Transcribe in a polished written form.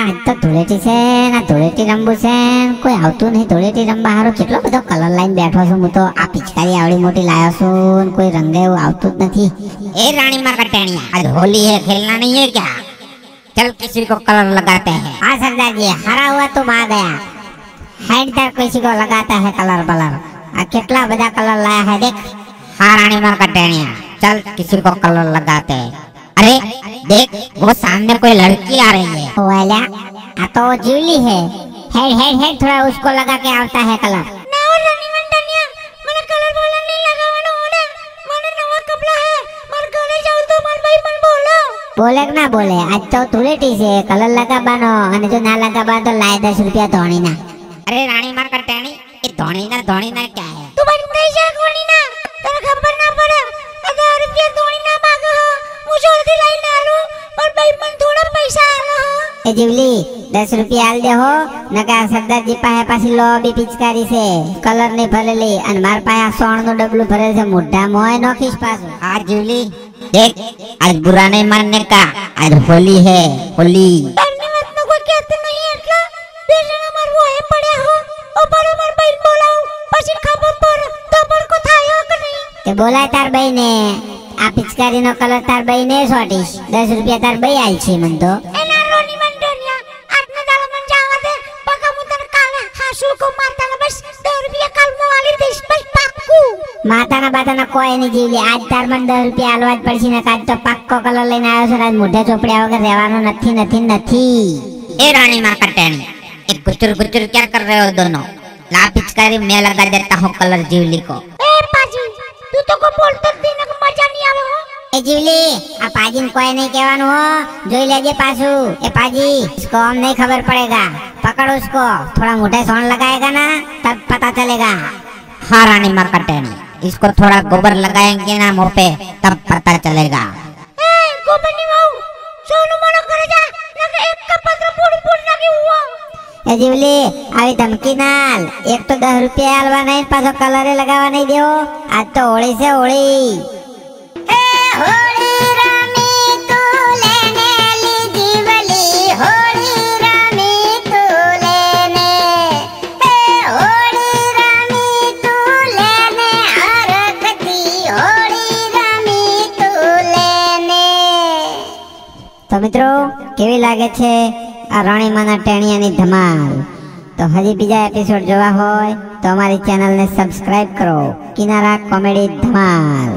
આજ તો ધૂળેટી છે ને ધૂળેટી રમવું છે કોઈ આવતું નહીં ધૂળેટી રમવા હારો કેટલો બધો કલર લાઈન બેઠો છું હું તો આ પિચકારી આવડી મોટી લાયો છું કોઈ રંગે એવું આવતું જ નથી ए रानी माँ का टेनिया आज होली है खेलना नहीं है क्या चल किसी को कलर लगाते हैं हाँ सरदार जी हरा हुआ तुम आ गया हैंड तक किसी को लगाता है कलर बलर आ कितना बड़ा कलर लाया है देख हाँ रानी माँ का टेनिया चल किसी को कलर लगाते हैं अरे देख वो सामने कोई लड़की आ रही है वाला आ तो जीवली है हेड हेड हेड थोड़ा उसको लगा के आता है कलर ना और रानी मंडनिया મને કલર બોલર નહીં લગાવવાનો ઓને મને નવા કપડા હે માર ઘરે જાઉં તો માર ભાઈ પણ બોલો बोले कि ना बोले आज तो धूळेटी से कलर लगाबानो અને જો ના लगाबा तो लाए 10 रुपया धोनी ना अरे रानी माँ का टेनी ये धोनी ना क्या है તું બંધ થઈ જા કોની ના તને ખબર ના પડે 1000 રૂપિયા ધોણી ના માંગો હું જલ્દી લઈને આલું પણ ભાઈ મને થોડા પૈસા આલો ए जीवली 10 रुपया आल दे हो नका सरदार जी पाहे पाછી લો બી પિચકારી છે કલર ને ભરેલી અને માર પાસે સોણ નું ડબલું ભરેલ છે મોઢા મોય નોખીશ પાછું आज जूली देख आज बुरा नहीं मानने का आज होली है होली તને વાતનો કોઈ કહેતો નહીં એટલે બે જણા માર વોહે પડ્યા હો ઓ બરો માર ભાઈ બોલાવ પછી ખબર પર તો પર કો થાયો કે નહીં તે બોલાય તાર ભાઈ ને આ પિચકારી નો કલર તાર ભાઈ ને સોટીશ 10 રૂપિયા તાર ભાઈ આલ છે મન તો એના રોની મંડનિયા આજના દાડા મન જાવા દે પકા હું તને કાલે હાસુ કો મારતા બસ 10 રૂપિયા કાલ મો આલી દઈશ બસ પાક્કું માતાના બાતાના કોઈ નહીં જીવલી આજ તાર મને 10 રૂપિયા આલવા જ પડશે ને કાજ તો પાક્કો કલર લઈને આવ્યો છે આજ મોઢે ચોપડ્યા વગર રહેવાનું નથી ए रानी माँ का टेनी एक गुचर गुचर क्या कर रहे हो दोनों ला पिचकारी मैं लगा देता हूँ कलर जीवली को ए पाजी તું તો કો બોલતો જ નહીં ને મજા નહીં આવે હો એ જીવલી આ પાજીને કોઈ નહીં કહેવાનું હો જોઈ લેજે પાછું એ पाजी इसको हम नहीं खबर पड़ेगा पकड़ उसको थोड़ा मुंह सोन लगाएगा ना तब पता चलेगा हाँ रानी माँ का टेनी इसको थोड़ा गोबर लगाएंगे ना मुँह पे तब पता चलेगा ए ગોબરની વાવ સોનું મને કરે જા નકે એક કા પત્ર પૂરી પૂરી નાખી હુઓ એ જીવલી આવી ધમકી નાલ એક તો 10 રૂપિયા આલવા નહીં પાછો કલરે લગાવવા નહીં દેવો આજ તો હોળી છે હોળી એ હોળી રમી તું લેને લી જીવલી હોળી રમી તું લેને એ હોળી રમી તું લેને હરખતી હોળી રમી તું લેને તો મિત્રો કેવી લાગે છે આ રાણીમાના ટેણિયાની ધમાલ તો હજી બીજા એપિસોડ જોવા હોય તો અમારી ચેનલને સબસ્ક્રાઇબ કરો કિનારા કોમેડી ધમાલ।